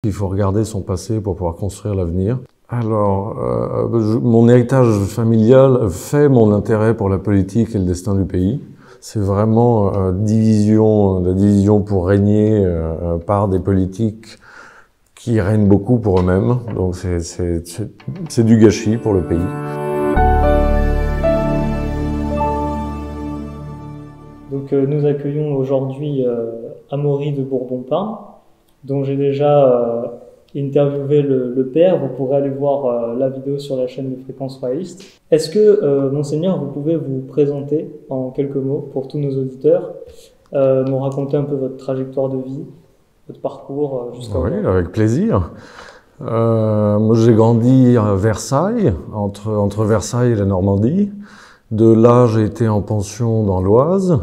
Il faut regarder son passé pour pouvoir construire l'avenir. Alors, mon héritage familial fait mon intérêt pour la politique et le destin du pays. C'est vraiment la division pour régner par des politiques qui règnent beaucoup pour eux-mêmes. Donc c'est du gâchis pour le pays. Donc nous accueillons aujourd'hui Amaury de Bourbon-Parme, dont j'ai déjà interviewé le père. Vous pourrez aller voir la vidéo sur la chaîne de Fréquence Royaliste. Est-ce que, Monseigneur, vous pouvez vous présenter en quelques mots pour tous nos auditeurs, nous raconter un peu votre trajectoire de vie, votre parcours jusqu'à Oui, avec plaisir. Moi, j'ai grandi à Versailles, entre Versailles et la Normandie. De là, j'ai été en pension dans l'Oise.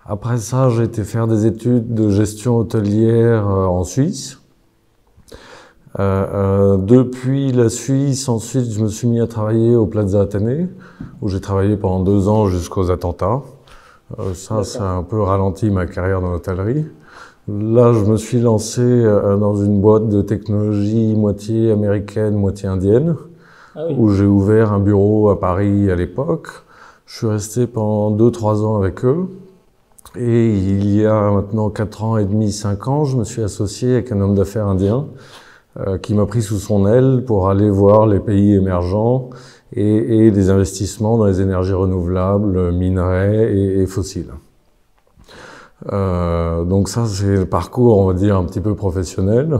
Après ça, j'ai été faire des études de gestion hôtelière en Suisse. Depuis la Suisse, ensuite, je me suis mis à travailler au Plaza Athénée, où j'ai travaillé pendant 2 ans jusqu'aux attentats. Ça a un peu ralenti ma carrière dans l'hôtellerie. Là, je me suis lancé dans une boîte de technologie moitié américaine, moitié indienne, où j'ai ouvert un bureau à Paris à l'époque. Je suis resté pendant 2-3 ans avec eux. Et il y a maintenant 4 ans et demi, 5 ans, je me suis associé avec un homme d'affaires indien qui m'a pris sous son aile pour aller voir les pays émergents et des investissements dans les énergies renouvelables, minerais et fossiles. Donc ça, c'est le parcours, on va dire, un petit peu professionnel.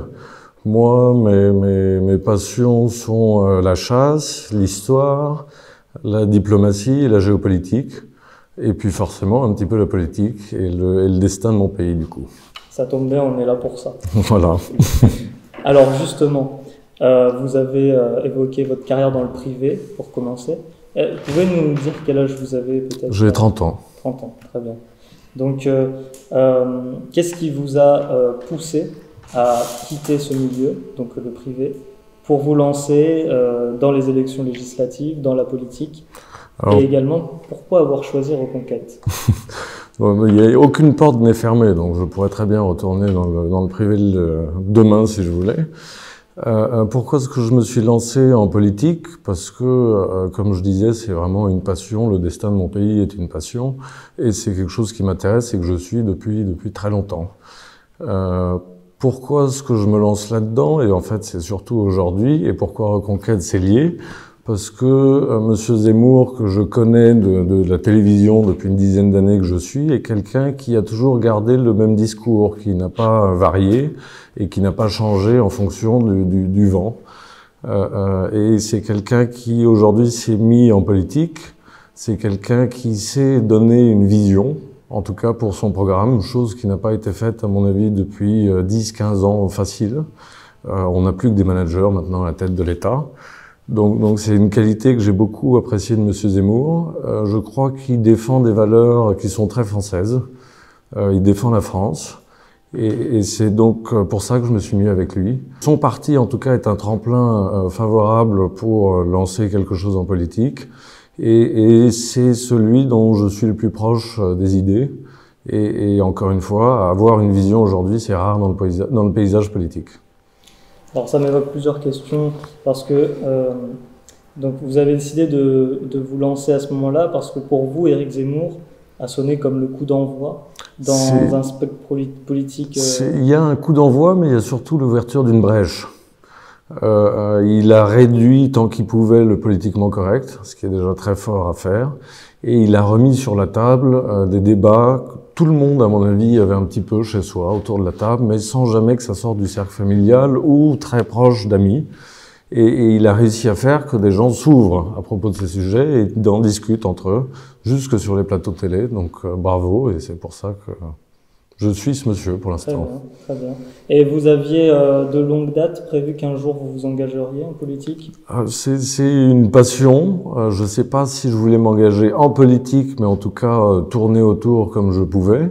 Moi, mes passions sont la chasse, l'histoire, la diplomatie et la géopolitique. Et puis forcément, un petit peu la politique et le destin de mon pays, du coup. Ça tombe bien, on est là pour ça. Voilà. Alors justement, vous avez évoqué votre carrière dans le privé, pour commencer. Vous pouvez nous dire quel âge vous avez peut-être? J'ai 30 ans. 30 ans, très bien. Donc, qu'est-ce qui vous a poussé à quitter ce milieu, donc le privé, pour vous lancer dans les élections législatives, dans la politique? Alors, et également, pourquoi avoir choisi Reconquête? Il n'y a aucune porte n'est fermée, donc je pourrais très bien retourner dans le privé demain si je voulais. Pourquoi est-ce que je me suis lancé en politique? Parce que, comme je disais, c'est vraiment une passion, le destin de mon pays est une passion, et c'est quelque chose qui m'intéresse et que je suis depuis très longtemps. Pourquoi est-ce que je me lance là-dedans? Et en fait, c'est surtout aujourd'hui, et pourquoi Reconquête, c'est lié? Parce que Monsieur Zemmour, que je connais de la télévision depuis une dizaine d'années que je suis, est quelqu'un qui a toujours gardé le même discours, qui n'a pas varié et qui n'a pas changé en fonction du vent. Et c'est quelqu'un qui aujourd'hui s'est mis en politique, c'est quelqu'un qui sait donner une vision, en tout cas pour son programme, chose qui n'a pas été faite à mon avis depuis 10-15 ans facile. On n'a plus que des managers maintenant à la tête de l'État. Donc c'est une qualité que j'ai beaucoup appréciée de Monsieur Zemmour. Je crois qu'il défend des valeurs qui sont très françaises. Il défend la France. Et c'est donc pour ça que je me suis mis avec lui. Son parti, en tout cas, est un tremplin favorable pour lancer quelque chose en politique. Et c'est celui dont je suis le plus proche des idées. Et encore une fois, avoir une vision aujourd'hui, c'est rare dans le paysage politique. Alors ça m'évoque plusieurs questions parce que donc vous avez décidé de vous lancer à ce moment-là parce que pour vous, Éric Zemmour a sonné comme le coup d'envoi dans un spectre politique. Il y a un coup d'envoi, mais il y a surtout l'ouverture d'une brèche. Il a réduit tant qu'il pouvait le politiquement correct, ce qui est déjà très fort à faire, et il a remis sur la table des débats. Tout le monde, à mon avis, avait un petit peu chez soi, autour de la table, mais sans jamais que ça sorte du cercle familial ou très proche d'amis. Et il a réussi à faire que des gens s'ouvrent à propos de ces sujets et en discutent entre eux, jusque sur les plateaux de télé. Donc bravo, et c'est pour ça que je suis ce monsieur pour l'instant. Très bien. Et vous aviez de longue date prévu qu'un jour vous vous engageriez en politique? C'est une passion. Je ne sais pas si je voulais m'engager en politique, mais en tout cas tourner autour comme je pouvais,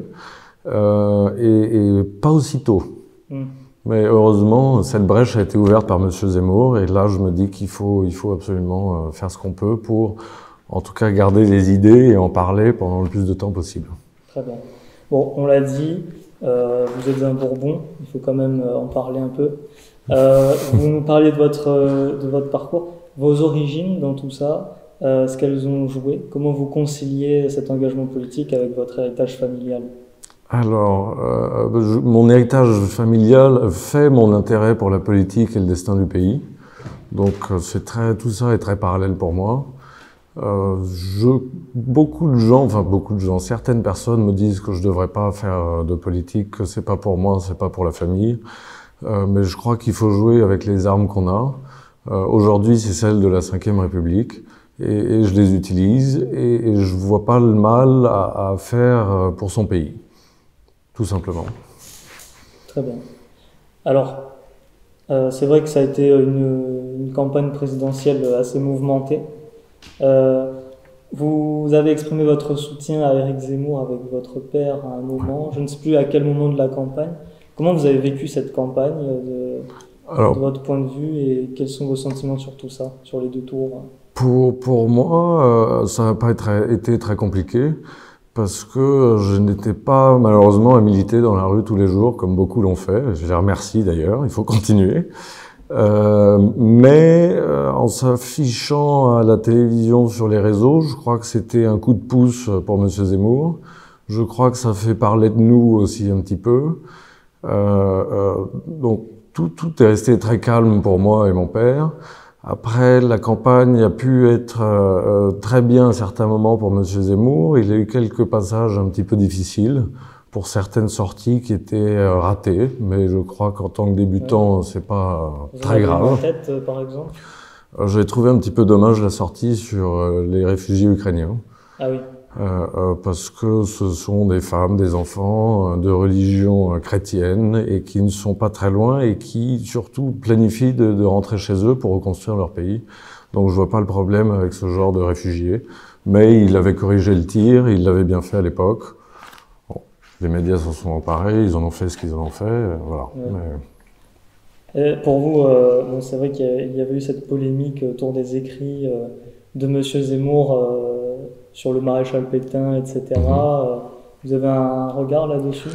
et pas aussitôt. Mais heureusement, cette brèche a été ouverte par Monsieur Zemmour, et là je me dis qu'il faut absolument faire ce qu'on peut pour, en tout cas, garder les idées et en parler pendant le plus de temps possible. Très bien. Bon, on l'a dit, vous êtes un Bourbon, il faut quand même en parler un peu. Vous nous parliez de votre parcours, vos origines dans tout ça, ce qu'elles ont joué. Comment vous conciliez cet engagement politique avec votre héritage familial? Alors, mon héritage familial fait mon intérêt pour la politique et le destin du pays. Donc, tout ça est très parallèle pour moi. Beaucoup de gens, certaines personnes me disent que je devrais pas faire de politique, que c'est pas pour moi, c'est pas pour la famille. Mais je crois qu'il faut jouer avec les armes qu'on a. Aujourd'hui, c'est celle de la Ve République. Et je les utilise et je vois pas le mal à faire pour son pays. Tout simplement. Très bien. Alors, c'est vrai que ça a été une campagne présidentielle assez mouvementée. Vous avez exprimé votre soutien à Éric Zemmour avec votre père à un moment, je ne sais plus à quel moment de la campagne. Comment vous avez vécu cette campagne de votre point de vue et quels sont vos sentiments sur tout ça, sur les deux tours? Pour moi, ça n'a pas été très compliqué parce que je n'étais pas malheureusement à militer dans la rue tous les jours comme beaucoup l'ont fait. Je les remercie d'ailleurs, il faut continuer. Mais en s'affichant à la télévision, sur les réseaux, je crois que c'était un coup de pouce pour Monsieur Zemmour. Je crois que ça fait parler de nous aussi un petit peu. Donc tout est resté très calme pour moi et mon père. Après, la campagne a pu être très bien à certains moments pour Monsieur Zemmour. Il a eu quelques passages un petit peu difficiles pour certaines sorties qui étaient ratées, mais je crois qu'en tant que débutant, c'est pas très grave. Vous avez en tête, par exemple? J'ai trouvé un petit peu dommage la sortie sur les réfugiés ukrainiens. Ah oui. Parce que ce sont des femmes, des enfants de religion chrétienne et qui ne sont pas très loin et qui surtout planifient de rentrer chez eux pour reconstruire leur pays. Donc je vois pas le problème avec ce genre de réfugiés. Mais il avait corrigé le tir, il l'avait bien fait à l'époque. Bon, les médias s'en sont emparés, ils en ont fait ce qu'ils en ont fait, voilà. Ouais. Mais... pour vous, bon, c'est vrai qu'il y avait eu cette polémique autour des écrits de Monsieur Zemmour sur le maréchal Pétain, etc. Vous avez un regard là-dessus?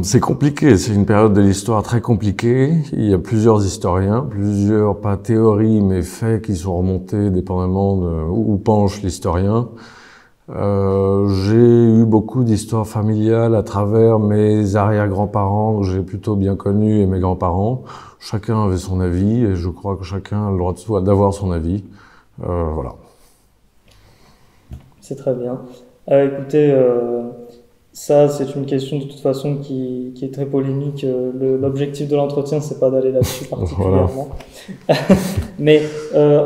C'est compliqué, c'est une période de l'histoire très compliquée. Il y a plusieurs historiens, pas théories, mais faits qui sont remontés dépendamment de où penche l'historien. J'ai eu beaucoup d'histoires familiales à travers mes arrière-grands-parents que j'ai plutôt bien connus et mes grands-parents. Chacun avait son avis et je crois que chacun a le droit d'avoir son avis. Voilà. C'est très bien. Écoutez, ça c'est une question de toute façon qui est très polémique. L'objectif de l'entretien, c'est pas d'aller là-dessus particulièrement. Voilà. Mais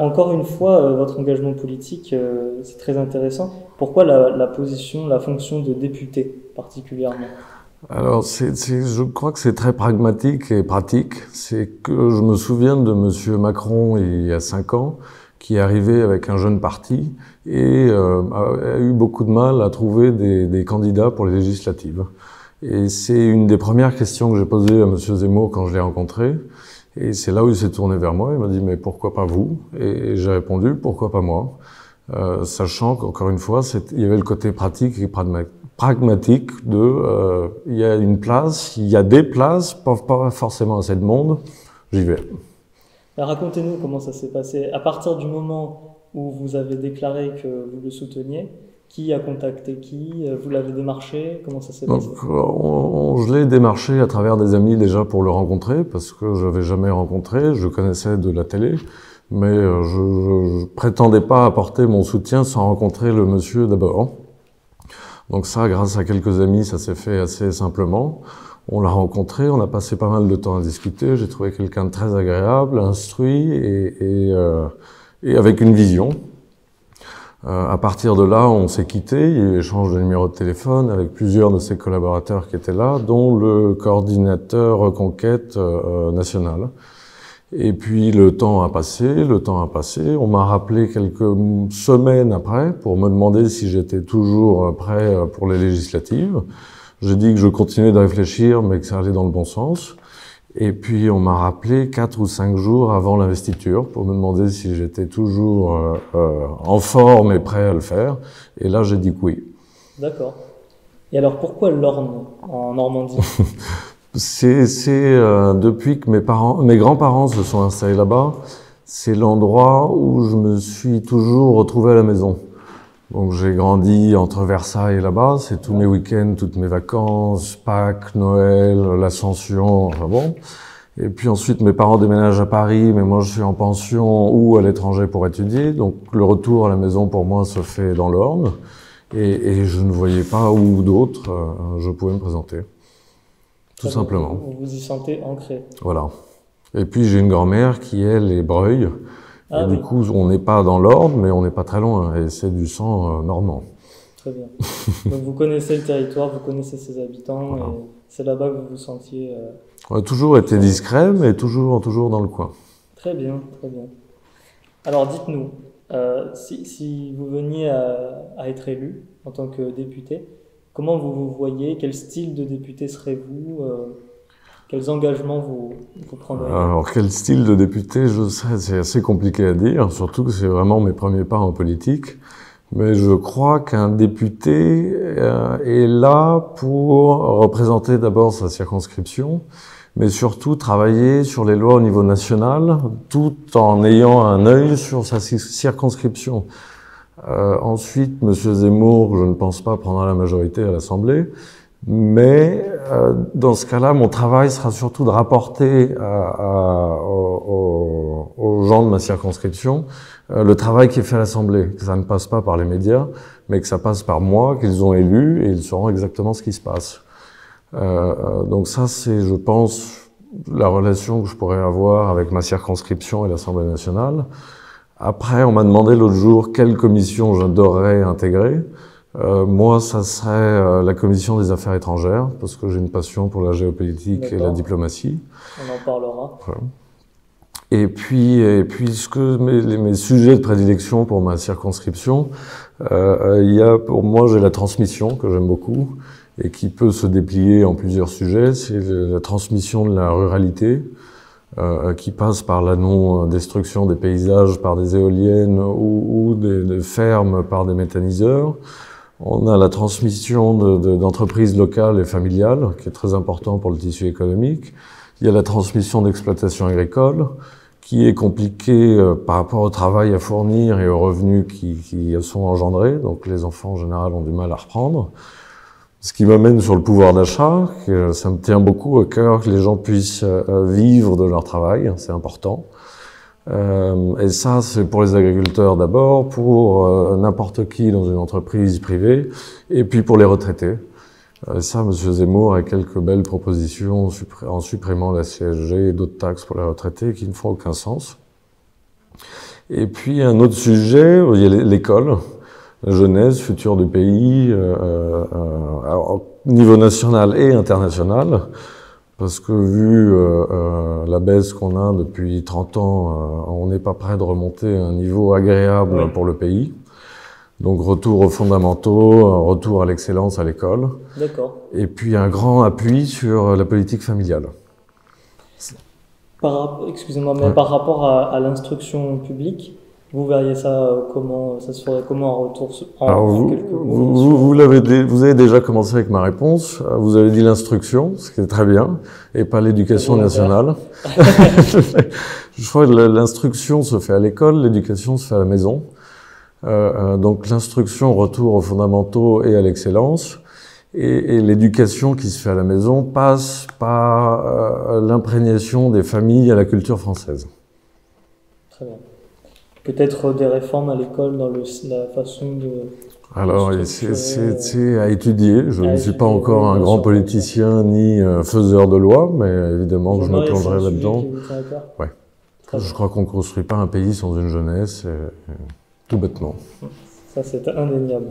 encore une fois, votre engagement politique, c'est très intéressant. Pourquoi la position, la fonction de député particulièrement? Alors, je crois que c'est très pragmatique et pratique. C'est que je me souviens de Monsieur Macron il y a 5 ans, qui est arrivé avec un jeune parti et a eu beaucoup de mal à trouver des candidats pour les législatives. Et c'est une des premières questions que j'ai posées à Monsieur Zemmour quand je l'ai rencontré. Et c'est là où il s'est tourné vers moi. Il m'a dit « mais pourquoi pas vous ?» Et j'ai répondu « pourquoi pas moi ?» Sachant qu'encore une fois, il y avait le côté pratique et pragmatique de il y a une place, il y a des places, pas forcément assez de monde, j'y vais. Racontez-nous comment ça s'est passé. À partir du moment où vous avez déclaré que vous le souteniez, qui a contacté qui? Vous l'avez démarché? Comment ça s'est passé? Je l'ai démarché à travers des amis déjà pour le rencontrer, parce que je l'avais jamais rencontré, je connaissais de la télé, mais je prétendais pas apporter mon soutien sans rencontrer le monsieur d'abord. Donc ça, grâce à quelques amis, ça s'est fait assez simplement. On l'a rencontré, on a passé pas mal de temps à discuter. J'ai trouvé quelqu'un de très agréable, instruit et avec une vision. À partir de là, on s'est quitté. Il y a eu échange de numéros de téléphone avec plusieurs de ses collaborateurs qui étaient là, dont le coordinateur Reconquête nationale. Et puis le temps a passé. On m'a rappelé quelques semaines après pour me demander si j'étais toujours prêt pour les législatives. J'ai dit que je continuais de réfléchir, mais que ça allait dans le bon sens. Et puis, on m'a rappelé 4 ou 5 jours avant l'investiture pour me demander si j'étais toujours en forme et prêt à le faire. Et là, j'ai dit que oui. D'accord. Et alors, pourquoi l'Orne, en Normandie? Depuis que mes grands-parents se sont installés là-bas, c'est l'endroit où je me suis toujours retrouvé à la maison. Donc j'ai grandi entre Versailles et là-bas, c'est tous mes week-ends, toutes mes vacances, Pâques, Noël, l'Ascension, enfin bon. Et puis ensuite mes parents déménagent à Paris, mais moi je suis en pension ou à l'étranger pour étudier. Donc le retour à la maison pour moi se fait dans l'Orne. Et je ne voyais pas où d'autre je pouvais me présenter. Tout simplement. Vous vous y sentez ancré. Voilà. Et puis j'ai une grand-mère qui, elle, est Breuil. Ah, et oui. du coup, on n'est pas dans l'Orne, mais on n'est pas très loin. Et c'est du sang normand. Très bien. Donc vous connaissez le territoire, vous connaissez ses habitants, Voilà. et c'est là-bas que vous vous sentiez... On a toujours été discret, mais toujours dans le coin. Très bien, très bien. Alors dites-nous, si vous veniez à être élu en tant que député, comment vous vous voyez? Quel style de député serez-vous? Quels engagements vous prendrez? Alors, quel style de député, je sais, c'est assez compliqué à dire, surtout que c'est vraiment mes premiers pas en politique. Mais je crois qu'un député est là pour représenter d'abord sa circonscription, mais surtout travailler sur les lois au niveau national, tout en ayant un œil sur sa circonscription. Ensuite, M. Zemmour, je ne pense pas prendra la majorité à l'Assemblée, mais dans ce cas-là, mon travail sera surtout de rapporter aux gens de ma circonscription le travail qui est fait à l'Assemblée, que ça ne passe pas par les médias, mais que ça passe par moi, qu'ils ont élu, et ils sauront exactement ce qui se passe. Donc ça, c'est, je pense, la relation que je pourrais avoir avec ma circonscription et l'Assemblée nationale. Après, on m'a demandé l'autre jour quelle commission j'adorerais intégrer. Moi, ça serait la commission des affaires étrangères, parce que j'ai une passion pour la géopolitique et la diplomatie. On en parlera. Voilà. Et puis mes sujets de prédilection pour ma circonscription, il y a pour moi, j'ai la transmission que j'aime beaucoup et qui peut se déplier en plusieurs sujets. C'est la transmission de la ruralité, qui passe par la non-destruction des paysages par des éoliennes ou des fermes par des méthaniseurs. On a la transmission d'entreprises locales et familiales, qui est très important pour le tissu économique. Il y a la transmission d'exploitation agricole, qui est compliquée par rapport au travail à fournir et aux revenus qui sont engendrés. Donc les enfants, en général, ont du mal à reprendre. Ce qui m'amène sur le pouvoir d'achat, que ça me tient beaucoup à cœur que les gens puissent vivre de leur travail, c'est important. Et ça, c'est pour les agriculteurs d'abord, pour n'importe qui dans une entreprise privée, et puis pour les retraités. Ça, M. Zemmour a quelques belles propositions en supprimant la CSG et d'autres taxes pour les retraités qui ne font aucun sens. Et puis un autre sujet, il y a l'école. La jeunesse, futur du pays, au niveau national et international, parce que vu la baisse qu'on a depuis 30 ans, on n'est pas prêt de remonter à un niveau agréable pour le pays. Donc retour aux fondamentaux, retour à l'excellence à l'école. D'accord. Et puis un grand appui sur la politique familiale. Excusez-moi, mais par rapport à l'instruction publique, vous verriez ça comment, ça se ferait comment un retour en quelques mots? Vous avez déjà commencé avec ma réponse. Vous avez dit l'instruction, ce qui est très bien, et pas l'éducation nationale. Je crois que l'instruction se fait à l'école, l'éducation se fait à la maison. Donc l'instruction, retour aux fondamentaux et à l'excellence. Et l'éducation qui se fait à la maison passe par l'imprégnation des familles à la culture française. Très bien. Peut-être des réformes à l'école dans la façon de... Alors, c'est à étudier. Je ne suis pas encore un grand politicien ni faiseur de loi, mais évidemment que je me plongerai là-dedans. Ouais. Je crois qu'on ne construit pas un pays sans une jeunesse, tout bêtement. Ça, c'est indéniable.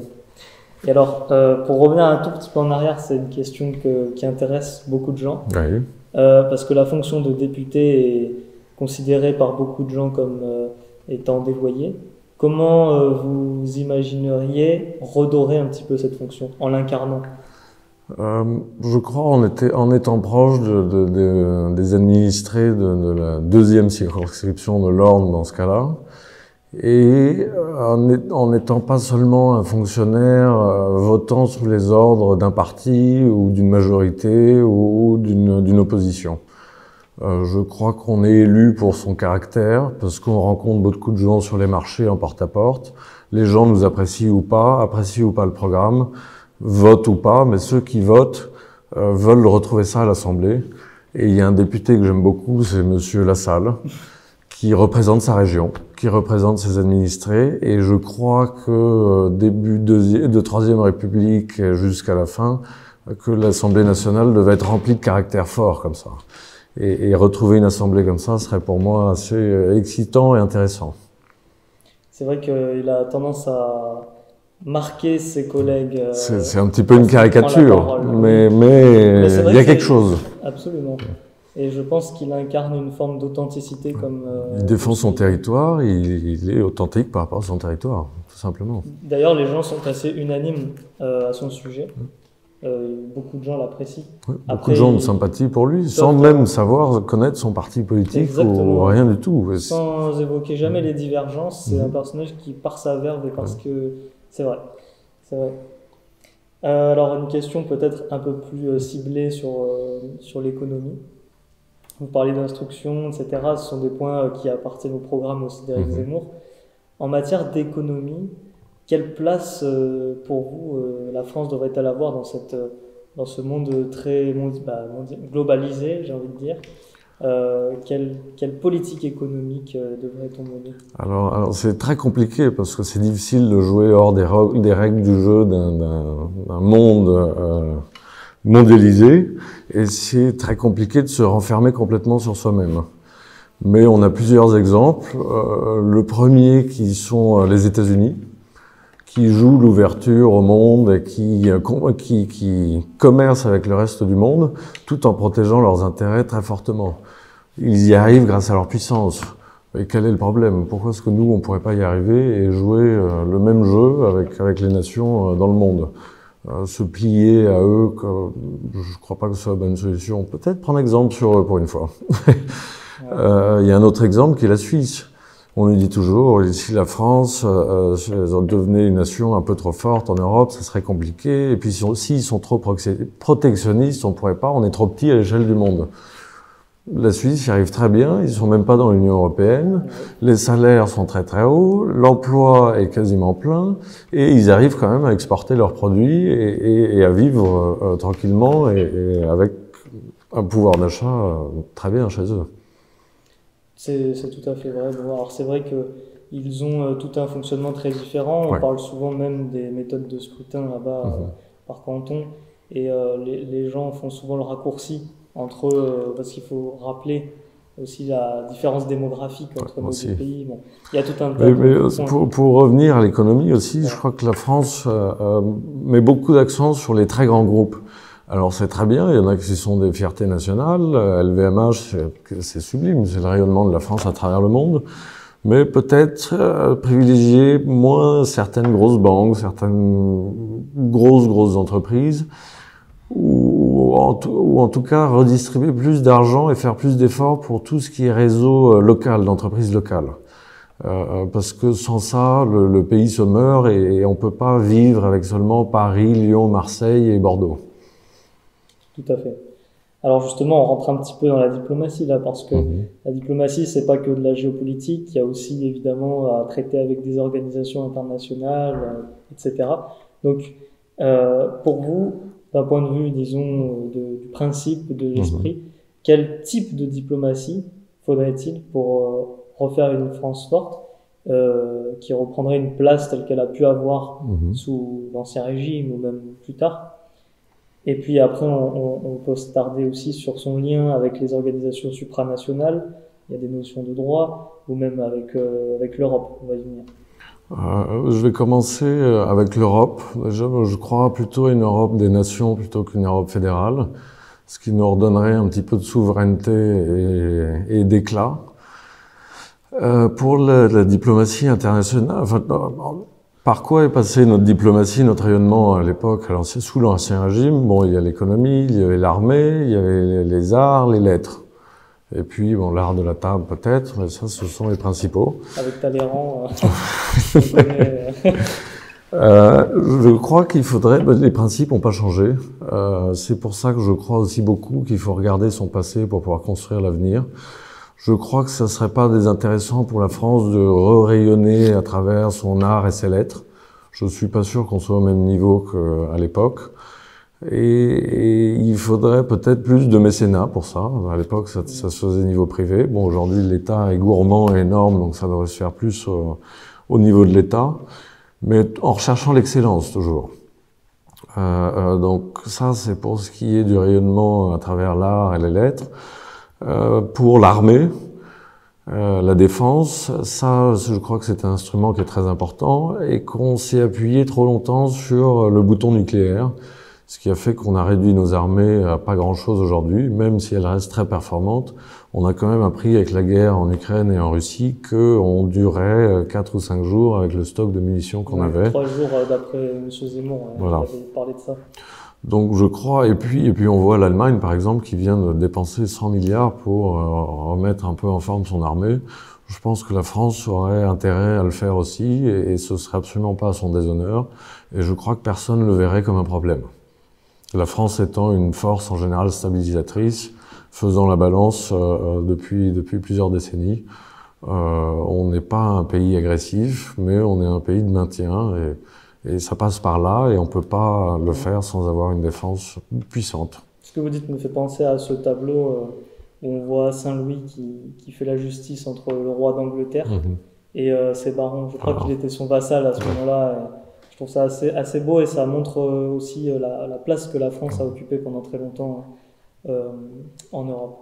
Et alors, pour revenir un tout petit peu en arrière, c'est une question qui intéresse beaucoup de gens. Oui. Parce que la fonction de député est considérée par beaucoup de gens comme étant dévoyée. Comment vous imagineriez redorer un petit peu cette fonction en l'incarnant? Je crois en étant proche des administrés de la deuxième circonscription de l'Orne dans ce cas-là, Et en n'étant pas seulement un fonctionnaire votant sous les ordres d'un parti ou d'une majorité ou d'une opposition. Je crois qu'on est élu pour son caractère, parce qu'on rencontre beaucoup de gens sur les marchés en porte-à-porte. Les gens nous apprécient ou pas le programme, votent ou pas, mais ceux qui votent veulent retrouver ça à l'Assemblée. Et il y a un député que j'aime beaucoup, c'est Monsieur Lassalle, qui représente sa région, qui représente ses administrés. Et je crois que début de Troisième République jusqu'à la fin, que l'Assemblée nationale devait être remplie de caractères forts comme ça. Et retrouver une assemblée comme ça serait pour moi assez excitant et intéressant. C'est vrai qu'il a tendance à marquer ses collègues. C'est un petit peu une caricature, mais il y a quelque chose. Absolument. Et je pense qu'il incarne une forme d'authenticité comme... il défend son territoire, il est authentique par rapport à son territoire, tout simplement. D'ailleurs, les gens sont assez unanimes à son sujet. Beaucoup de gens l'apprécient. Oui, beaucoup de gens ont de sympathie pour lui, sans même connaître son parti politique ou rien du tout. Sans évoquer jamais les divergences, c'est un personnage qui, par sa verve et parce que... C'est vrai. C'est vrai. Alors, une question peut-être un peu plus ciblée sur l'économie. Vous parlez d'instruction, etc. Ce sont des points qui appartiennent au programme aussi d'Éric Zemmour. En matière d'économie, quelle place, pour vous, la France devrait-elle avoir dans ce monde très globalisé, j'ai envie de dire? Quelle politique économique devrait-on mener? Alors c'est très compliqué parce que c'est difficile de jouer hors des règles du jeu d'un monde mondialisé, et c'est très compliqué de se renfermer complètement sur soi-même. Mais on a plusieurs exemples. Le premier qui sont les États-Unis, qui jouent l'ouverture au monde et qui commercent avec le reste du monde, tout en protégeant leurs intérêts très fortement. Ils y arrivent grâce à leur puissance. Et quel est le problème? Pourquoi est-ce que nous, on pourrait pas y arriver et jouer le même jeu avec les nations dans le monde? Se plier à eux, je crois pas que ce soit la bonne solution. Peut-être prendre exemple sur eux pour une fois. Il y a un autre exemple qui est la Suisse. On nous dit toujours, si la France devenait une nation un peu trop forte en Europe, ça serait compliqué. Et puis s'ils sont trop protectionnistes, on pourrait pas, on est trop petit à l'échelle du monde. La Suisse y arrive très bien, ils sont même pas dans l'Union européenne, les salaires sont très très hauts, l'emploi est quasiment plein, et ils arrivent quand même à exporter leurs produits et à vivre tranquillement et avec un pouvoir d'achat très bien chez eux. C'est tout à fait vrai. Alors c'est vrai qu'ils ont tout un fonctionnement très différent. On parle souvent même des méthodes de scrutin là-bas par canton, et les gens font souvent le raccourci entre eux, parce qu'il faut rappeler aussi la différence démographique entre nos deux pays. Bon, il y a tout un tas de points. Pour revenir à l'économie aussi, je crois que la France met beaucoup d'accent sur les très grands groupes. Alors c'est très bien, il y en a qui sont des fiertés nationales, LVMH, c'est sublime, c'est le rayonnement de la France à travers le monde, mais peut-être privilégier moins certaines grosses banques, certaines grosses entreprises, ou en tout cas redistribuer plus d'argent et faire plus d'efforts pour tout ce qui est réseau local, d'entreprises locales. Parce que sans ça, le pays se meurt et on peut pas vivre avec seulement Paris, Lyon, Marseille et Bordeaux. Tout à fait. Alors justement, on rentre un petit peu dans la diplomatie là, parce que la diplomatie, c'est pas que de la géopolitique, il y a aussi évidemment à traiter avec des organisations internationales, etc. Donc, pour vous, d'un point de vue, disons, du principe, de l'esprit, quel type de diplomatie faudrait-il pour refaire une France forte, qui reprendrait une place telle qu'elle a pu avoir sous l'Ancien Régime ou même plus tard? Et puis après, on peut se tarder aussi sur son lien avec les organisations supranationales. Il y a des notions de droit, ou même avec l'Europe, on va y venir. Je vais commencer avec l'Europe. Déjà, je crois plutôt à une Europe des nations plutôt qu'une Europe fédérale, ce qui nous redonnerait un petit peu de souveraineté et d'éclat. Pour la diplomatie internationale, enfin, par quoi est passée notre diplomatie, notre rayonnement à l'époque? Alors, c'est sous l'Ancien Régime. Bon, il y a l'économie, il y avait l'armée, il y avait les arts, les lettres. Et puis, bon, l'art de la table peut-être, mais ça, ce sont les principaux. Avec Talleyrand, je crois qu'il faudrait... les principes n'ont pas changé. C'est pour ça que je crois aussi beaucoup qu'il faut regarder son passé pour pouvoir construire l'avenir. Je crois que ça serait pas désintéressant pour la France de rayonner à travers son art et ses lettres. Je suis pas sûr qu'on soit au même niveau qu'à l'époque. Et il faudrait peut-être plus de mécénat pour ça. À l'époque, ça se faisait niveau privé. Bon, aujourd'hui, l'État est gourmand et énorme, donc ça devrait se faire plus au niveau de l'État, mais en recherchant l'excellence toujours. Donc ça, c'est pour ce qui est du rayonnement à travers l'art et les lettres. Pour l'armée, la défense, ça, je crois que c'est un instrument qui est très important et qu'on s'est appuyé trop longtemps sur le bouton nucléaire, ce qui a fait qu'on a réduit nos armées à pas grand-chose aujourd'hui, même si elles restent très performantes. On a quand même appris avec la guerre en Ukraine et en Russie qu'on durait 4 ou 5 jours avec le stock de munitions qu'on avait. 3 jours d'après M. Zemmour, voilà. On avait parlé de ça. Donc je crois, et puis on voit l'Allemagne par exemple qui vient de dépenser 100 milliards pour remettre un peu en forme son armée. Je pense que la France aurait intérêt à le faire aussi et ce serait absolument pas à son déshonneur. Et je crois que personne ne le verrait comme un problème. La France étant une force en général stabilisatrice, faisant la balance depuis plusieurs décennies. On n'est pas un pays agressif, mais on est un pays de maintien et ça passe par là et on peut pas le faire sans avoir une défense puissante. Ce que vous dites me fait penser à ce tableau où on voit Saint-Louis qui fait la justice entre le roi d'Angleterre et ses barons. Je crois qu'il était son vassal à ce moment-là. Je trouve ça assez beau et ça montre aussi la place que la France a occupée pendant très longtemps en Europe.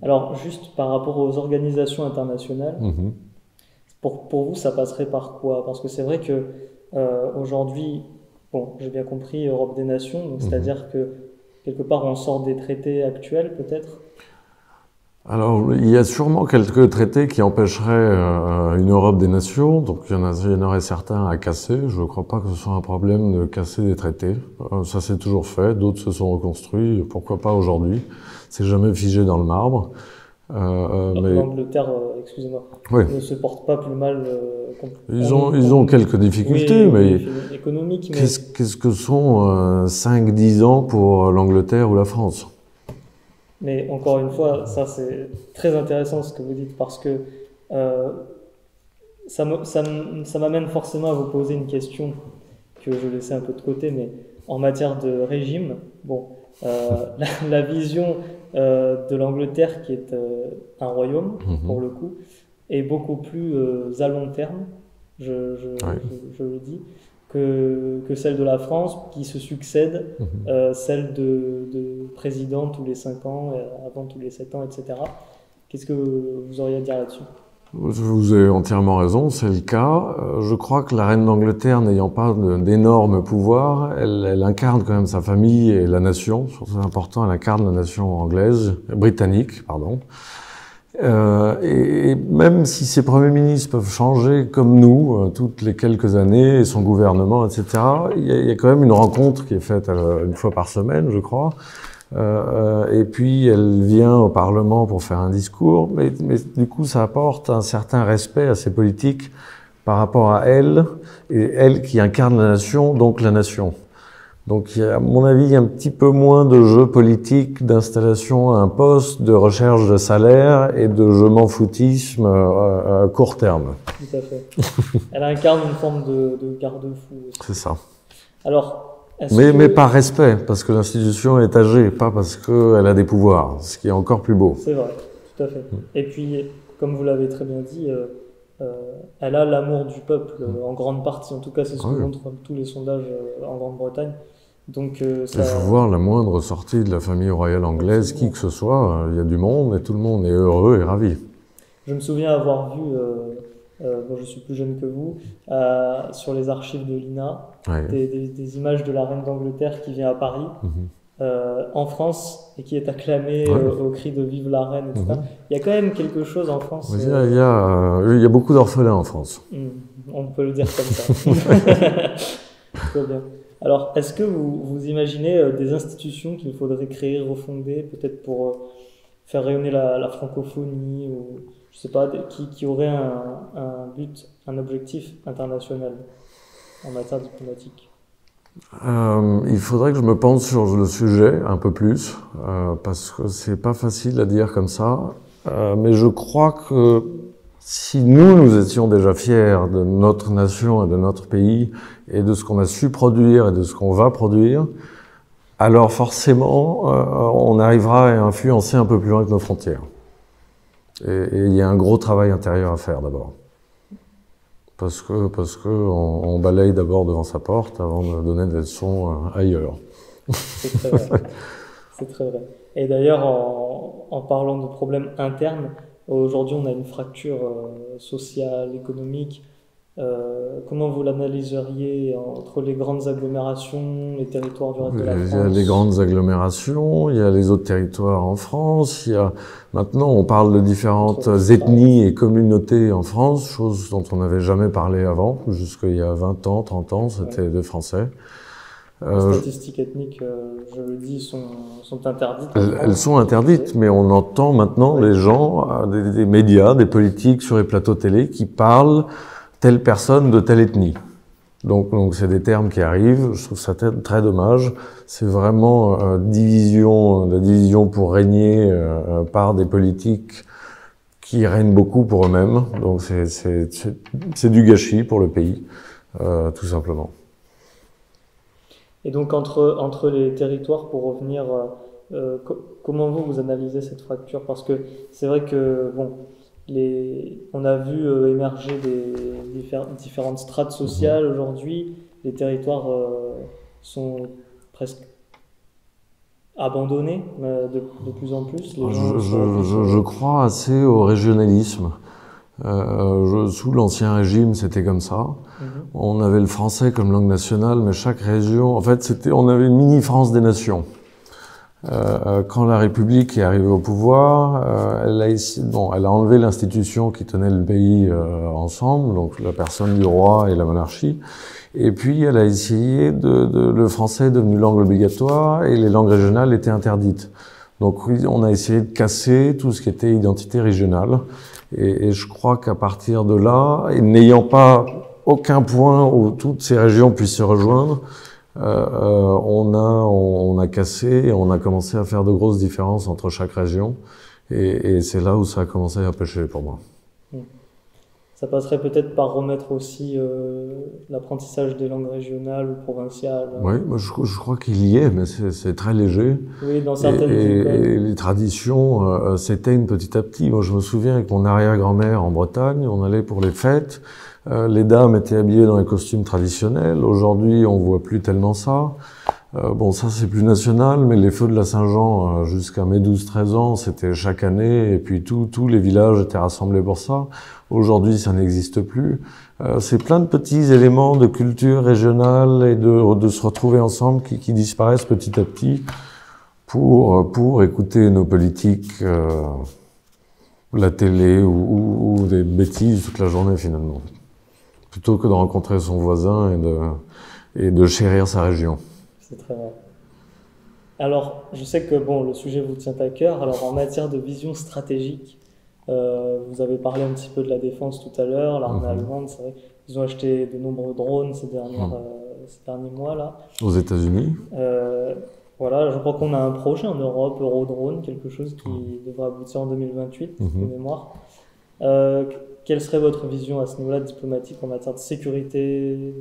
Alors, juste par rapport aux organisations internationales, pour vous, ça passerait par quoi? Parce que c'est vrai que aujourd'hui, bon, j'ai bien compris, Europe des Nations, c'est-à-dire que quelque part on sort des traités actuels peut-être? Alors, il y a sûrement quelques traités qui empêcheraient une Europe des nations, donc il y en aurait certains à casser. Je ne crois pas que ce soit un problème de casser des traités. Ça s'est toujours fait, d'autres se sont reconstruits, pourquoi pas aujourd'hui. C'est jamais figé dans le marbre. Mais l'Angleterre, excusez-moi, ne se porte pas plus mal. Ils ont quelques difficultés, mais économiques. Mais... Qu'est-ce que sont 5-10 ans pour l'Angleterre ou la France? Mais encore une fois, ça c'est très intéressant ce que vous dites parce que ça m'amène forcément à vous poser une question que je laissais un peu de côté, mais en matière de régime, bon, la vision de l'Angleterre qui est un royaume pour le coup est beaucoup plus à long terme, je le dis, que celle de la France qui se succède, celle de président tous les 5 ans, avant tous les 7 ans, etc. Qu'est-ce que vous auriez à dire là-dessus? Vous avez entièrement raison, c'est le cas. Je crois que la reine d'Angleterre, n'ayant pas d'énormes pouvoirs, elle incarne quand même sa famille et la nation. C'est important, elle incarne la nation britannique, pardon. Et même si ses premiers ministres peuvent changer comme nous toutes les quelques années, et son gouvernement, etc., il y a quand même une rencontre qui est faite une fois par semaine, je crois. Et puis elle vient au Parlement pour faire un discours, mais du coup ça apporte un certain respect à ses politiques par rapport à elle, et elle qui incarne la nation, donc la nation. Donc, à mon avis, il y a un petit peu moins de jeu politique, d'installation à un poste, de recherche de salaire et de je m'en foutisme à court terme. Tout à fait. Elle incarne une forme de garde-fou. C'est ça. Alors, mais par respect, parce que l'institution est âgée, pas parce qu'elle a des pouvoirs, ce qui est encore plus beau. C'est vrai, tout à fait. Et puis, comme vous l'avez très bien dit, elle a l'amour du peuple en grande partie. En tout cas, c'est ce que montrent tous les sondages en Grande-Bretagne. Donc, il faut voir la moindre sortie de la famille royale anglaise, qui que ce soit, il y a du monde et tout le monde est heureux et ravi. Je me souviens avoir vu, bon, je suis plus jeune que vous, sur les archives de l'INA, des images de la reine d'Angleterre qui vient à Paris, en France, et qui est acclamée au cri de Vive la reine, etc. Il y a quand même quelque chose en France. Il y a beaucoup d'orphelins en France. On peut le dire comme ça. Très bien. Alors, est-ce que vous imaginez des institutions qu'il faudrait créer, refonder, peut-être pour faire rayonner la francophonie, ou je sais pas, qui aurait un but, un objectif international en matière diplomatique? Il faudrait que je me penche sur le sujet un peu plus, parce que c'est pas facile à dire comme ça. Mais je crois que si nous étions déjà fiers de notre nation et de notre pays et de ce qu'on a su produire et de ce qu'on va produire, alors forcément, on arrivera à influencer un peu plus loin que nos frontières. Et il y a un gros travail intérieur à faire d'abord. Parce que on balaye d'abord devant sa porte avant de donner des leçons ailleurs. C'est très vrai. C'est très vrai. Et d'ailleurs, en parlant de problèmes internes, aujourd'hui on a une fracture sociale, économique. Comment vous l'analyseriez entre les grandes agglomérations, les territoires du reste de la France? Il y a les grandes agglomérations, il y a les autres territoires en France, maintenant on parle de différentes ethnies et communautés en France, chose dont on n'avait jamais parlé avant, jusqu'il y a 20 ans, 30 ans, c'était des Français. Les statistiques ethniques, je le dis, sont interdites. Elles sont interdites, mais on entend maintenant des gens, des médias, des politiques sur les plateaux télé qui parlent telle personne de telle ethnie. Donc c'est des termes qui arrivent, je trouve ça très dommage. C'est vraiment la division pour régner par des politiques qui règnent beaucoup pour eux-mêmes. Donc c'est du gâchis pour le pays, tout simplement. Et donc entre les territoires, pour revenir, comment vous analysez cette fracture? Parce que c'est vrai que on a vu émerger différentes strates sociales aujourd'hui. Les territoires sont presque abandonnés de plus en plus. Je crois assez au régionalisme. Sous l'Ancien Régime, c'était comme ça. On avait le français comme langue nationale, mais chaque région, en fait, on avait une mini-France des nations. Quand la République est arrivée au pouvoir, elle a enlevé l'institution qui tenait le pays ensemble, donc la personne du roi et la monarchie. Et puis, elle a essayé le français est devenu langue obligatoire et les langues régionales étaient interdites. Donc, on a essayé de casser tout ce qui était identité régionale. Et je crois qu'à partir de là, et n'ayant pas aucun point où toutes ces régions puissent se rejoindre, on a cassé et on a commencé à faire de grosses différences entre chaque région. Et c'est là où ça a commencé à pêcher pour moi. Ça passerait peut-être par remettre aussi l'apprentissage des langues régionales ou provinciales. Oui, je crois qu'il y est, mais c'est très léger. Oui, dans certaines écoles. Et les traditions s'éteignent petit à petit. Moi, je me souviens avec mon arrière-grand-mère en Bretagne, on allait pour les fêtes. Les dames étaient habillées dans les costumes traditionnels. Aujourd'hui, on voit plus tellement ça. Ça c'est plus national, mais les feux de la Saint-Jean, jusqu'à mes 12-13 ans, c'était chaque année, et puis tous les villages étaient rassemblés pour ça. Aujourd'hui, ça n'existe plus. C'est plein de petits éléments de culture régionale et de se retrouver ensemble qui disparaissent petit à petit pour écouter nos politiques, la télé ou des bêtises toute la journée finalement. Plutôt que de rencontrer son voisin et de chérir sa région. C'est très vrai. Alors, je sais que le sujet vous tient à cœur. Alors, en matière de vision stratégique, vous avez parlé un petit peu de la défense tout à l'heure. L'armée allemande, c'est vrai, ils ont acheté de nombreux drones ces derniers mois là. Aux États-Unis. Voilà, je crois qu'on a un projet en Europe, Eurodrone, quelque chose qui devrait aboutir en 2028, de mémoire. Quelle serait votre vision à ce niveau-là diplomatique en matière de sécurité?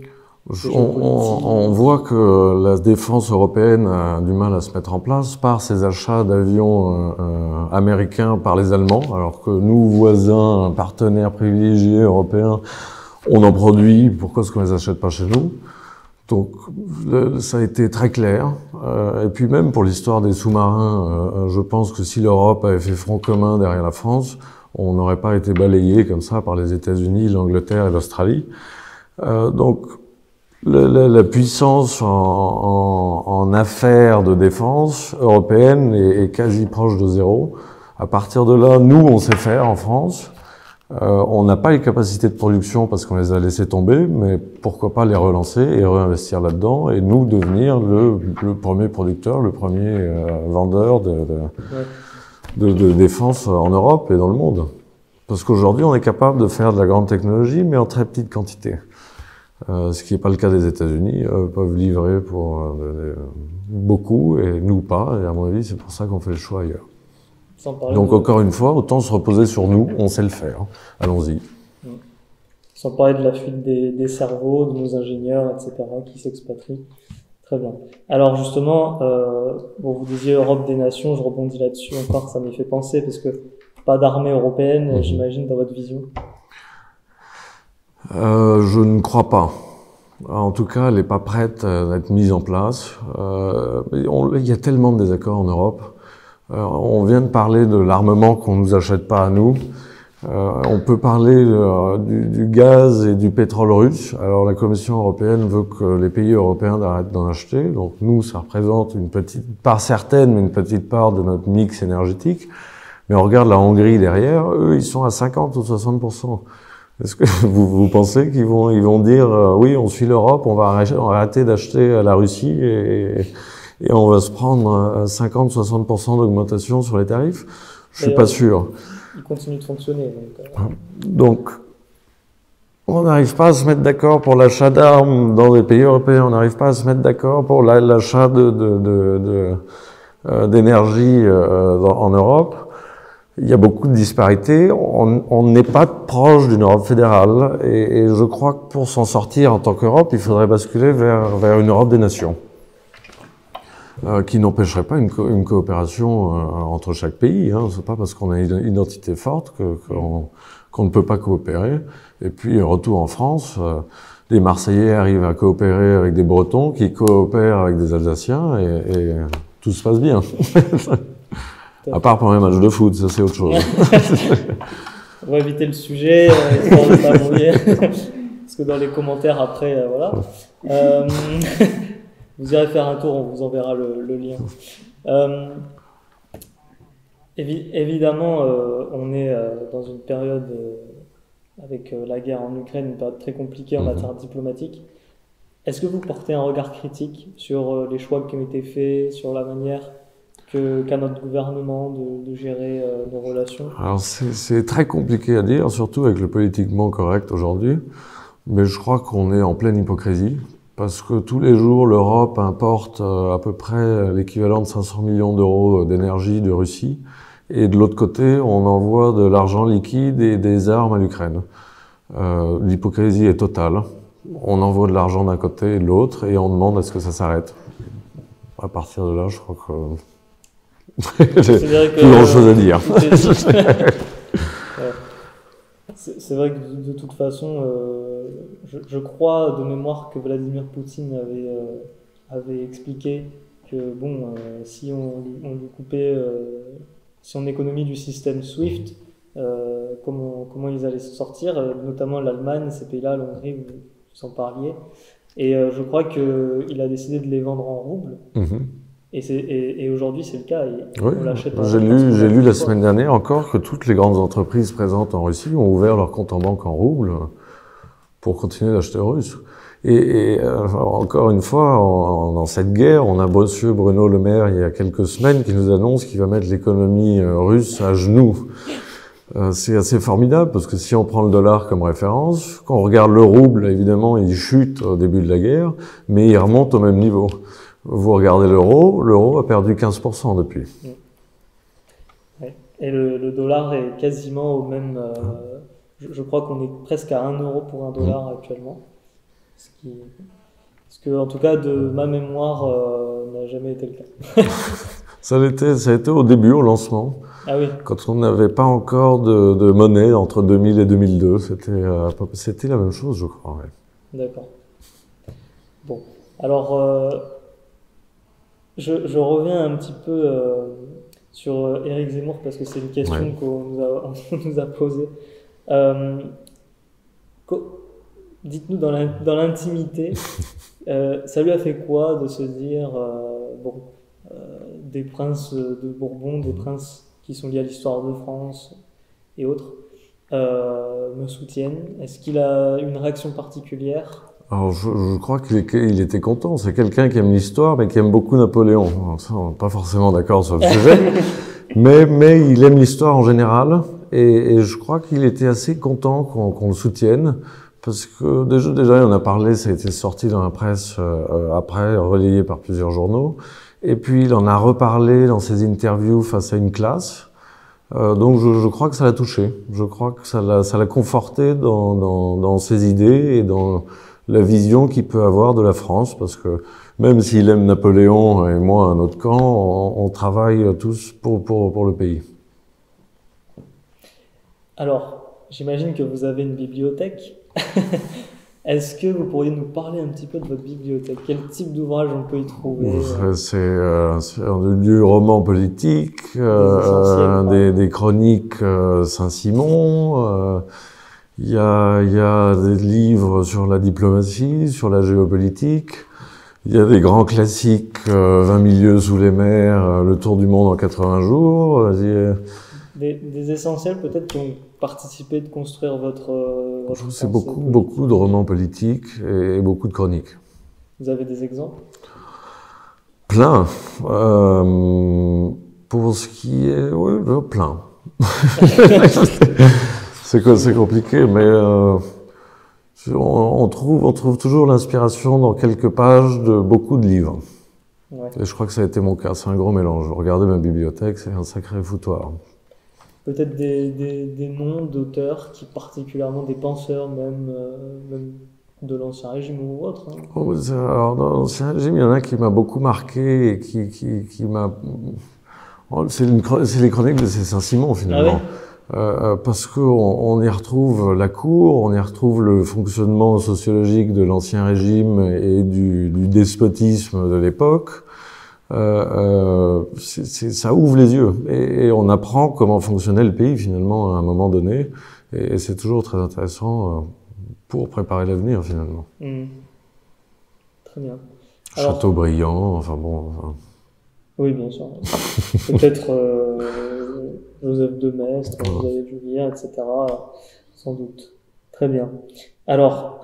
On voit que la défense européenne a du mal à se mettre en place par ces achats d'avions américains par les Allemands, alors que nous, voisins, partenaires privilégiés européens, on en produit, pourquoi est-ce qu'on les achète pas chez nous? Donc ça a été très clair. Et puis même pour l'histoire des sous-marins, je pense que si l'Europe avait fait front commun derrière la France, on n'aurait pas été balayé comme ça par les États-Unis, l'Angleterre et l'Australie. Donc la puissance en affaires de défense européenne est quasi proche de zéro. À partir de là, nous, on sait faire en France. On n'a pas les capacités de production parce qu'on les a laissées tomber, mais pourquoi pas les relancer et réinvestir là-dedans et nous devenir le premier producteur, le premier vendeur de défense en Europe et dans le monde. Parce qu'aujourd'hui, on est capable de faire de la grande technologie, mais en très petite quantité. Ce qui n'est pas le cas des États-Unis. Eux peuvent livrer pour beaucoup, et nous pas. Et à mon avis, c'est pour ça qu'on fait le choix ailleurs. Donc encore une fois, autant se reposer sur nous, on sait le faire. Allons-y. Sans parler de la fuite des cerveaux, de nos ingénieurs, etc., qui s'expatrient. Très bien. Alors justement, bon, vous disiez Europe des nations, je rebondis là-dessus encore, ça m'y fait penser, parce que pas d'armée européenne, j'imagine, dans votre vision. Je ne crois pas. En tout cas, elle n'est pas prête à être mise en place. Il y a tellement de désaccords en Europe. On vient de parler de l'armement qu'on nous achète pas à nous. On peut parler du gaz et du pétrole russe. Alors la Commission européenne veut que les pays européens arrêtent d'en acheter. Donc nous, ça représente une petite part certaine, mais une petite part de notre mix énergétique. Mais on regarde la Hongrie derrière, eux, ils sont à 50 ou 60%. Est-ce que vous pensez qu'ils vont dire oui, on suit l'Europe, on va arrêter d'acheter à la Russie et on va se prendre 50-60% d'augmentation sur les tarifs? Je suis pas sûr. Ils continuent de fonctionner. Donc, on n'arrive pas à se mettre d'accord pour l'achat d'armes dans les pays européens. On n'arrive pas à se mettre d'accord pour l'achat d'énergie en Europe. Il y a beaucoup de disparités. On n'est pas proche d'une Europe fédérale. Et je crois que pour s'en sortir en tant qu'Europe, il faudrait basculer vers une Europe des nations. Qui n'empêcherait pas une coopération entre chaque pays. Hein. C'est pas parce qu'on a une identité forte qu'on ne peut pas coopérer. Et puis, retour en France, les Marseillais arrivent à coopérer avec des Bretons qui coopèrent avec des Alsaciens et tout se passe bien. À part pour un match de foot, ça c'est autre chose. On va éviter le sujet, histoire de pas mouiller. Parce que dans les commentaires après, voilà. Vous irez faire un tour, on vous enverra le lien. Évidemment, on est dans une période avec la guerre en Ukraine, une période très compliquée en matière diplomatique. Est-ce que vous portez un regard critique sur les choix qui ont été faits, sur la manière qu'a notre gouvernement de gérer nos relations? Alors c'est très compliqué à dire, surtout avec le politiquement correct aujourd'hui, mais je crois qu'on est en pleine hypocrisie. Parce que tous les jours, l'Europe importe à peu près l'équivalent de 500 millions d'euros d'énergie de Russie. Et de l'autre côté, on envoie de l'argent liquide et des armes à l'Ukraine. L'hypocrisie est totale. On envoie de l'argent d'un côté et de l'autre et on demande à ce que ça s'arrête. À partir de là, je crois que j'ai plus grand-chose à dire. C'est vrai que de toute façon, je crois de mémoire que Vladimir Poutine avait expliqué que bon, si on lui coupait, si on économie du système SWIFT, comment ils allaient se sortir, notamment l'Allemagne, ces pays-là, l'Hongrie, vous en parliez. Et je crois qu'il a décidé de les vendre en roubles. Et aujourd'hui, c'est le cas. Oui, j'ai lu la semaine dernière encore que toutes les grandes entreprises présentes en Russie ont ouvert leur compte en banque en roubles pour continuer d'acheter russe. Et encore une fois, dans cette guerre, on a monsieur Bruno Le Maire il y a quelques semaines qui nous annonce qu'il va mettre l'économie russe à genoux. C'est assez formidable parce que si on prend le dollar comme référence, quand on regarde le rouble, évidemment, il chute au début de la guerre, mais il remonte au même niveau. Vous regardez l'euro a perdu 15% depuis. Ouais. Et le dollar est quasiment au même... je crois qu'on est presque à 1 euro pour un dollar actuellement. Ce que, en tout cas, de ma mémoire, n'a jamais été le cas. Ça a été au début, au lancement. Ah oui. Quand on n'avait pas encore de monnaie entre 2000 et 2002. C'était la même chose, je crois. Ouais. D'accord. Bon. Alors... Je reviens un petit peu sur Éric Zemmour parce que c'est une question qu'on nous a posée. Dites-nous dans l'intimité, ça lui a fait quoi de se dire des princes de Bourbon, des princes qui sont liés à l'histoire de France et autres me soutiennent? Est-ce qu'il a une réaction particulière? Alors, je crois qu'il était content. C'est quelqu'un qui aime l'histoire, mais qui aime beaucoup Napoléon. Alors ça, on n'est pas forcément d'accord sur le sujet. Mais il aime l'histoire en général, et je crois qu'il était assez content qu'on le soutienne, parce que déjà, il en a parlé, ça a été sorti dans la presse après, relayé par plusieurs journaux, et puis il en a reparlé dans ses interviews face à une classe. Donc je crois que ça l'a touché. Je crois que ça l'a conforté dans ses idées et dans la vision qu'il peut avoir de la France, parce que même s'il aime Napoléon et moi un autre camp, on travaille tous pour le pays. Alors, j'imagine que vous avez une bibliothèque. Est-ce que vous pourriez nous parler un petit peu de votre bibliothèque? Quel type d'ouvrage on peut y trouver? C'est du roman politique, des chroniques Saint-Simon. Il y a des livres sur la diplomatie, sur la géopolitique. Il y a des grands classiques, 20 000 lieues sous les mers, Le Tour du monde en 80 jours. Des essentiels peut-être qui ont participé de construire votre c'est beaucoup de romans politiques et beaucoup de chroniques. Vous avez des exemples? Plein. Pour ce qui est... Oui, plein. C'est compliqué, mais on trouve toujours l'inspiration dans quelques pages de beaucoup de livres. Ouais. Et je crois que ça a été mon cas, c'est un gros mélange. Regardez ma bibliothèque, c'est un sacré foutoir. Peut-être des noms d'auteurs qui particulièrement, des penseurs même de l'Ancien Régime ou autre. Hein. Oh, alors dans l'Ancien Régime, il y en a qui m'a beaucoup marqué et qui m'a... C'est les chroniques de Saint-Simon finalement. Ah oui. Parce qu'on y retrouve la cour, on y retrouve le fonctionnement sociologique de l'Ancien Régime et du despotisme de l'époque. Ça ouvre les yeux et on apprend comment fonctionnait le pays finalement à un moment donné, et c'est toujours très intéressant pour préparer l'avenir finalement. Très bien. Chateaubriand, enfin bon. Enfin... Oui, bien sûr. Peut-être Joseph de Maistre, vous avez dû lire, etc. Sans doute. Très bien. Alors,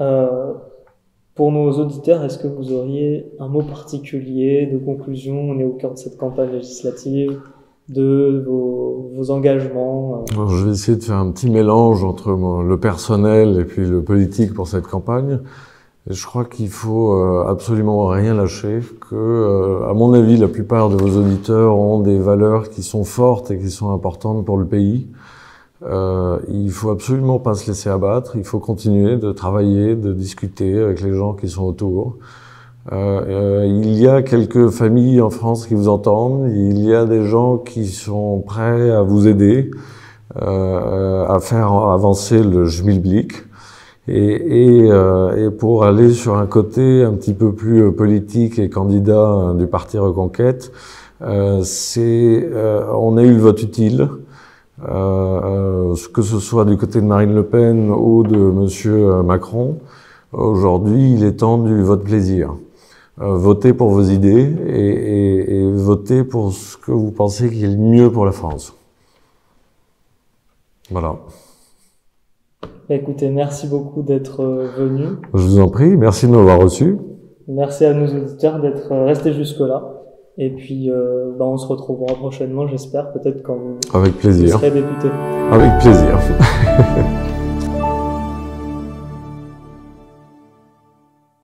pour nos auditeurs, est-ce que vous auriez un mot particulier de conclusion? On est au cœur de cette campagne législative, de vos engagements. Alors, je vais essayer de faire un petit mélange entre le personnel et puis le politique pour cette campagne. Et je crois qu'il faut absolument rien lâcher, que, à mon avis, la plupart de vos auditeurs ont des valeurs qui sont fortes et qui sont importantes pour le pays. Il faut absolument pas se laisser abattre, il faut continuer de travailler, de discuter avec les gens qui sont autour. Il y a quelques familles en France qui vous entendent, il y a des gens qui sont prêts à vous aider, à faire avancer le Schmilblick. Et pour aller sur un côté un petit peu plus politique et candidat du Parti Reconquête, on a eu le vote utile. Que ce soit du côté de Marine Le Pen ou de Monsieur Macron, aujourd'hui, il est temps du vote plaisir. Votez pour vos idées et votez pour ce que vous pensez qui est le mieux pour la France. Voilà. Écoutez, merci beaucoup d'être venu. Je vous en prie, merci de m'avoir reçu. Merci à nos auditeurs d'être restés jusque-là. Et puis, on se retrouvera prochainement, j'espère, peut-être quand vous Avec plaisir. serez député. Avec plaisir.